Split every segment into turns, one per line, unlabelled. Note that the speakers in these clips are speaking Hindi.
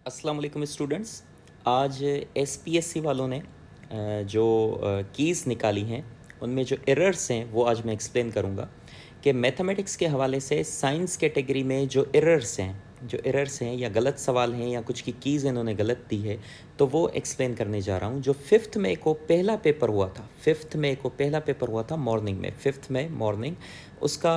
अस्सलाम वालेकुम स्टूडेंट्स। आज एसपीएससी वालों ने जो कीज़ निकाली हैं उनमें जो एरर्स हैं वो आज मैं एक्सप्लेन करूँगा कि मैथमेटिक्स के हवाले से साइंस कैटेगरी में जो एरर्स हैं या गलत सवाल हैं या कुछ की कीज़ इन्होंने गलत दी है तो वो एक्सप्लेन करने जा रहा हूँ। जो 5 मई को पहला पेपर हुआ था, 5 मई को पहला पेपर हुआ था मॉर्निंग में, 5 मई मॉर्निंग, उसका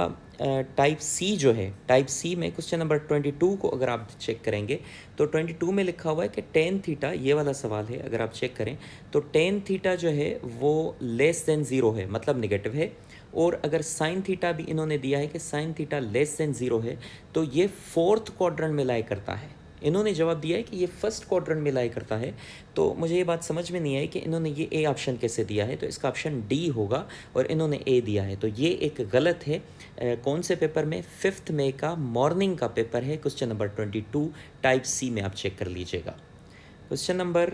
टाइप सी जो है, टाइप सी में क्वेश्चन नंबर 22 को अगर आप चेक करेंगे तो 22 में लिखा हुआ है कि टेन थीटा, ये वाला सवाल है, अगर आप चेक करें तो टेन थीटा जो है वो लेस देन ज़ीरो है, मतलब नेगेटिव है। और अगर साइन थीटा भी इन्होंने दिया है कि sine theta less than zero है तो ये फोर्थ क्वाड्रेंट में लाई करता है। इन्होंने जवाब दिया है कि ये फर्स्ट क्वाड्रेंट में लाई करता है। तो मुझे ये बात समझ में नहीं आई कि इन्होंने ये ए ऑप्शन कैसे दिया है, तो इसका ऑप्शन डी होगा और इन्होंने ए दिया है, तो ये एक गलत है। कौन से पेपर में? 5 मई का मॉर्निंग का पेपर है, क्वेश्चन नंबर 22 टाइप सी में आप चेक कर लीजिएगा। क्वेश्चन नंबर,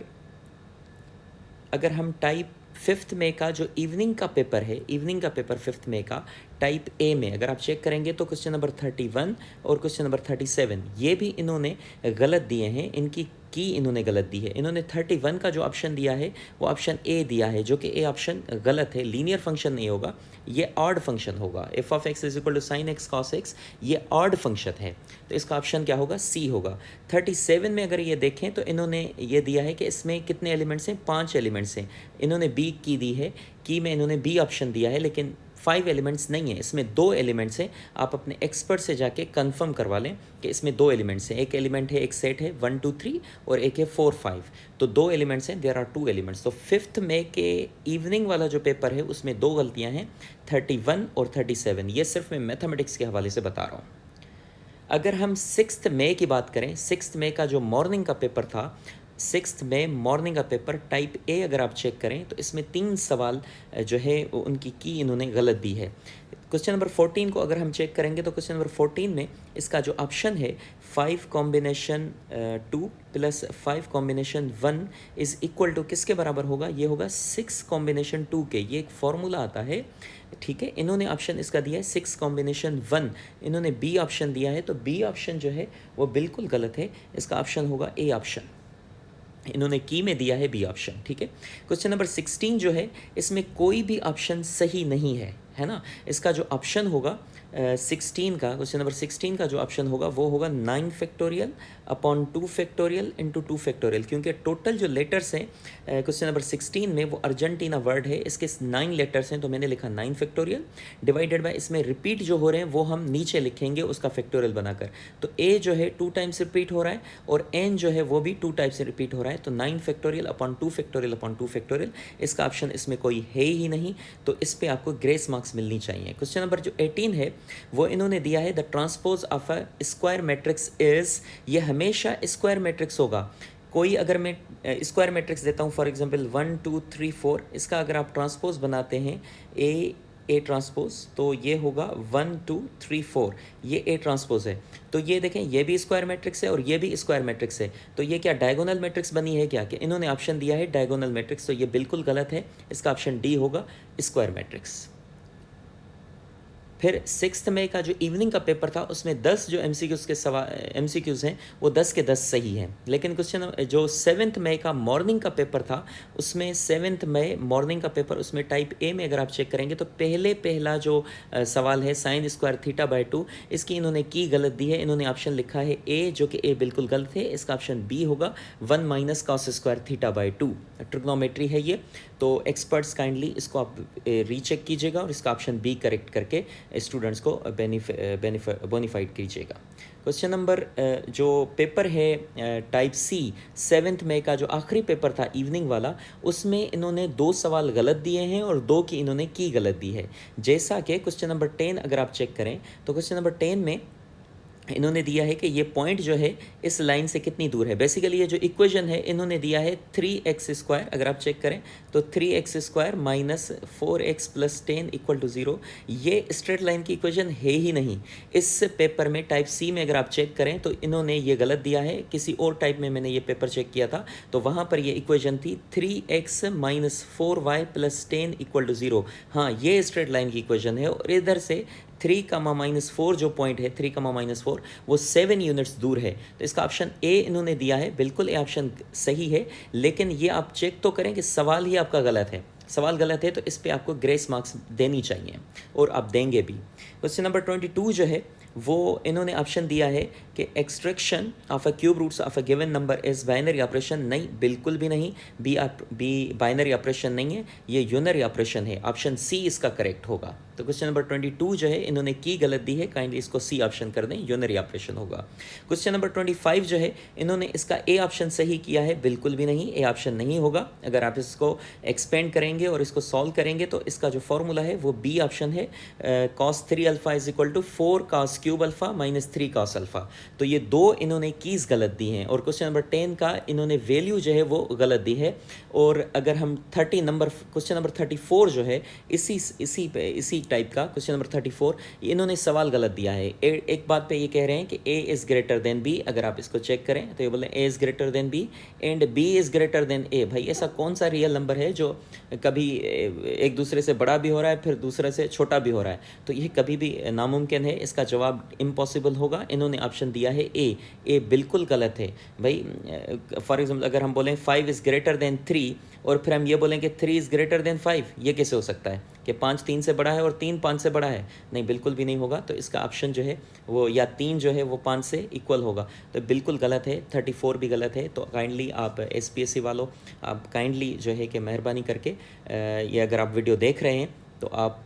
अगर हम टाइप 5 मई का जो इवनिंग का पेपर है, इवनिंग का पेपर 5 मई का टाइप ए में अगर आप चेक करेंगे तो क्वेश्चन नंबर 31 और क्वेश्चन नंबर 37 ये भी इन्होंने गलत दिए हैं। इनकी की इन्होंने गलत दी है। इन्होंने 31 का जो ऑप्शन दिया है वो ऑप्शन ए दिया है, जो कि ए ऑप्शन गलत है। लीनियर फंक्शन नहीं होगा, ये ऑड फंक्शन होगा। F of X is equal to sine X cos X, ये ऑड फंक्शन है, तो इसका ऑप्शन क्या होगा? सी होगा। 37 में अगर ये देखें तो इन्होंने ये दिया है कि इसमें कितने एलिमेंट्स हैं? 5 एलिमेंट्स हैं। इन्होंने बी की दी है, की में इन्होंने बी ऑप्शन दिया है, लेकिन 5 एलिमेंट्स नहीं है, इसमें 2 एलिमेंट्स हैं। आप अपने एक्सपर्ट से जाके कंफर्म करवा लें कि इसमें 2 एलिमेंट्स हैं। एक एलिमेंट है, एक सेट है 1 2 3 और एक है 4 5, तो 2 एलिमेंट्स हैं, देयर आर 2 एलिमेंट्स। तो 5 मई के इवनिंग वाला जो पेपर है उसमें 2 गलतियां हैं, 31 और 37। ये सिर्फ मैं मैथमेटिक्स के हवाले से बता रहा हूँ। अगर हम 6 मई की बात करें, 6 मई का जो मॉर्निंग का पेपर था, 6 मई मॉर्निंग का पेपर टाइप ए अगर आप चेक करें तो इसमें 3 सवाल जो है उनकी की इन्होंने गलत दी है। क्वेश्चन नंबर 14 को अगर हम चेक करेंगे तो क्वेश्चन नंबर 14 में इसका जो ऑप्शन है 5 combination 2 plus 5 combination 1 is equal to किसके बराबर होगा? ये होगा 6 कॉम्बिनेशन 2 के। ये एक फॉर्मूला आता है, ठीक है। इन्होंने ऑप्शन इसका दिया है 6 कॉम्बिनेशन 1, इन्होंने बी ऑप्शन दिया है, तो बी ऑप्शन जो है वो बिल्कुल गलत है। इसका ऑप्शन होगा ए ऑप्शन। इन्होंने की में दिया है बी ऑप्शन, ठीक है। क्वेश्चन नंबर 16 जो है इसमें कोई भी ऑप्शन सही नहीं है ना। इसका जो ऑप्शन होगा 16 का, क्वेश्चन नंबर 16 का जो ऑप्शन होगा वो होगा 9 factorial upon 2 factorial into 2 factorial, क्योंकि टोटल जो लेटर्स हैं क्वेश्चन नंबर 16 में वो अर्जेंटीना वर्ड है, इसके 9 लेटर्स हैं, तो मैंने लिखा 9 फैक्टोरियल डिवाइडेड बाय, इसमें रिपीट जो हो रहे हैं वो हम नीचे लिखेंगे उसका फैक्टोरियल बनाकर। तो ए जो है 2 टाइम्स रिपीट हो रहा है और एन जो है वो भी 2 टाइम्स से रिपीट हो रहा है, तो 9 factorial upon 2 factorial upon 2 factorial, इसका ऑप्शन इसमें कोई है ही नहीं, तो इस पर आपको ग्रेस मार्क्स मिलनी चाहिए। क्वेश्चन नंबर जो 18 है वो इन्होंने दिया है the transpose of a square matrix is, ये हमेशा स्क्वायर मैट्रिक्स होगा। कोई अगर मैं स्क्वायर मैट्रिक्स देता हूँ, फॉर एग्जांपल 1 2 3 4, इसका अगर आप ट्रांसपोज बनाते हैं ए ट्रांसपोज, तो ये होगा 1 2 3 4, ये ए ट्रांसपोज है। तो ये देखें, ये भी स्क्वायर मैट्रिक्स है और ये भी स्क्वायर मैट्रिक्स है, तो ये क्या डायगोनल मैट्रिक्स बनी है क्या? कि इन्होंने ऑप्शन दिया है डायगोनल मैट्रिक्स, तो ये बिल्कुल गलत है। इसका ऑप्शन डी होगा स्क्वायर मैट्रिक्स। फिर 6 मई का जो इवनिंग का पेपर था उसमें 10 जो एमसीक्यूज़ के एमसीक्यूज़ हैं वो 10 के 10 सही हैं, लेकिन क्वेश्चन जो 7 मई का मॉर्निंग का पेपर था उसमें 7 मई मॉर्निंग का पेपर, उसमें टाइप ए में अगर आप चेक करेंगे तो पहला जो सवाल है साइन स्क्वायर थीटा बाय 2, इसकी इन्होंने की गलत दी है। इन्होंने ऑप्शन लिखा है ए, जो कि ए बिल्कुल गलत है। इसका ऑप्शन बी होगा 1 minus cos square theta by 2, trigonometry है ये। तो एक्सपर्ट्स काइंडली इसको आप रीचेक कीजिएगा और इसका ऑप्शन बी करेक्ट करके स्टूडेंट्स को बोनीफाइड कीजिएगा। क्वेश्चन नंबर जो पेपर है टाइप सी 7 मई का जो आखिरी पेपर था इवनिंग वाला, उसमें इन्होंने 2 सवाल गलत दिए हैं और 2 की इन्होंने की गलत दी है। जैसा कि क्वेश्चन नंबर 10 अगर आप चेक करें तो क्वेश्चन नंबर 10 में इन्होंने दिया है कि ये पॉइंट जो है इस लाइन से कितनी दूर है। बेसिकली ये जो इक्वेशन है इन्होंने दिया है 3x स्क्वायर, अगर आप चेक करें तो 3x square minus 4x plus 10 equal to 0, ये स्ट्रेट लाइन की इक्वेशन है ही नहीं। इस पेपर में टाइप सी में अगर आप चेक करें तो इन्होंने ये गलत दिया है। किसी और टाइप में मैंने ये पेपर चेक किया था तो वहाँ पर ये इक्वेशन थी 3x minus 4y plus 10 equal to 0। हाँ, ये स्ट्रेट लाइन की इक्वेशन है और इधर से 3, जो पॉइंट है 3, वो 7 यूनिट्स दूर है। तो इसका ऑप्शन ए इन्होंने दिया है, बिल्कुल ए ऑप्शन सही है, लेकिन ये आप चेक तो करें कि सवाल ही आपका गलत है। सवाल गलत है तो इस पे आपको ग्रेस मार्क्स देनी चाहिए और आप देंगे भी। क्वेश्चन नंबर 22 जो है वो इन्होंने ऑप्शन दिया है कि extraction of a cube roots of a given number is binary operation. नहीं, बिल्कुल भी नहीं, बी बाइनरी ऑपरेशन नहीं है, ये यूनरी ऑपरेशन है। ऑप्शन सी इसका करेक्ट होगा। तो क्वेश्चन नंबर 22 जो है इन्होंने की गलत दी है, काइंडली इसको सी ऑप्शन कर दें, यूनरी ऑपरेशन होगा। क्वेश्चन नंबर 25 जो है इन्होंने इसका ए ऑप्शन सही किया है, बिल्कुल भी नहीं, ए ऑप्शन नहीं होगा। अगर आप इसको एक्सपेंड करेंगे और इसको सॉल्व करेंगे तो इसका जो फॉर्मूला है वो बी ऑप्शन है, cos 3 alpha is equal to 4 cos cube alpha minus 3 cos alpha. तो ये दो इन्होंने कीज़ गलत दी हैं और क्वेश्चन नंबर 10 का इन्होंने वैल्यू जो है वो गलत दी है। और अगर हम क्वेश्चन नंबर 34 जो है इसी टाइप का क्वेश्चन नंबर 34, इन्होंने सवाल गलत दिया है। एक बात पे ये कह रहे हैं कि A is greater than B. अगर आप इसको चेक करें तो ये बोले A is greater than B and B is greater than A. भाई ऐसा कौन सा रियल नंबर है जो कभी एक दूसरे से बड़ा भी हो रहा है फिर दूसरे से छोटा भी हो रहा है? तो ये कभी भी नामुमकिन है, इसका जवाब इम्पॉसिबल होगा। इन्होंने ऑप्शन दिया है ए बिल्कुल गलत है। भाई फॉर एग्जाम्पल अगर हम बोलें 5 इज़ ग्रेटर देन 3 और फिर हम ये बोलें कि 3 इज़ ग्रेटर देन 5, ये कैसे हो सकता है कि 5 3 से बड़ा है और 3 5 से बड़ा है? नहीं, बिल्कुल भी नहीं होगा। तो इसका ऑप्शन जो है वो या 3 जो है वो 5 से इक्वल होगा, तो बिल्कुल गलत है। 34 भी गलत है। तो काइंडली आप SPSC वालों, आप काइंडली जो है कि मेहरबानी करके ये अगर आप वीडियो देख रहे हैं तो आप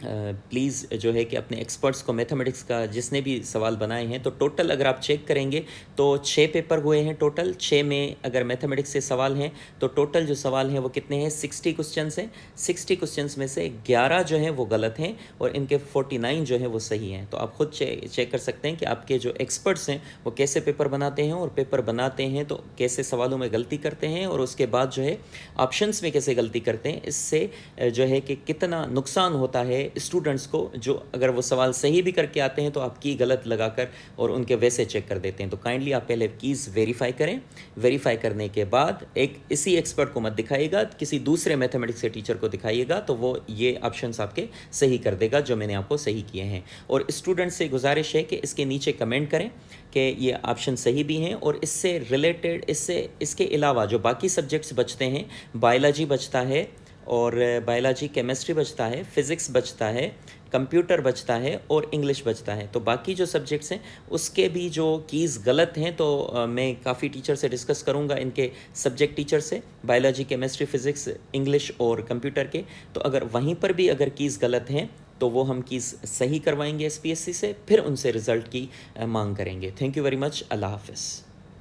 प्लीज़ जो है कि अपने एक्सपर्ट्स को मैथमेटिक्स का जिसने भी सवाल बनाए हैं, तो टोटल अगर आप चेक करेंगे तो 6 पेपर हुए हैं टोटल। 6 में अगर मैथमेटिक्स से सवाल हैं तो टोटल जो सवाल हैं वो कितने हैं? 60 क्वेश्चंस हैं। 60 क्वेश्चंस में से 11 जो हैं वो गलत हैं और इनके 49 जो हैं वो सही हैं। तो आप खुद चेक कर सकते हैं कि आपके जो एक्सपर्ट्स हैं वो कैसे पेपर बनाते हैं, और पेपर बनाते हैं तो कैसे सवालों में गलती करते हैं, और उसके बाद जो है ऑप्शंस में कैसे गलती करते हैं। इससे जो है कि कितना नुकसान होता है स्टूडेंट्स को, जो अगर वो सवाल सही भी करके आते हैं तो आप की गलत लगाकर और उनके वैसे चेक कर देते हैं। तो काइंडली आप पहले कीज़ वेरीफाई करें। वेरीफाई करने के बाद इसी एक्सपर्ट को मत दिखाइएगा, किसी दूसरे मैथमेटिक्स के टीचर को दिखाइएगा, तो वो ये ऑप्शंस आपके सही कर देगा जो मैंने आपको सही किए हैं। और स्टूडेंट से गुजारिश है कि इसके नीचे कमेंट करें कि ये ऑप्शन सही भी हैं, और इससे रिलेटेड इसके अलावा जो बाकी सब्जेक्ट्स बचते हैं, बायोलॉजी बचता है और बायोलॉजी केमिस्ट्री बचता है, फिज़िक्स बचता है, कंप्यूटर बचता है और इंग्लिश बचता है। तो बाकी जो सब्जेक्ट्स हैं उसके भी जो कीज़ गलत हैं तो मैं काफ़ी टीचर से डिस्कस करूंगा, इनके सब्जेक्ट टीचर से, बायोलॉजी केमिस्ट्री फिज़िक्स इंग्लिश और कंप्यूटर के। तो अगर वहीं पर भी अगर कीज़ गलत हैं तो वो हम कीज़ सही करवाएंगे SPSC से, फिर उनसे रिज़ल्ट की मांग करेंगे। Thank you very much. अल्लाह हाफ़िज़।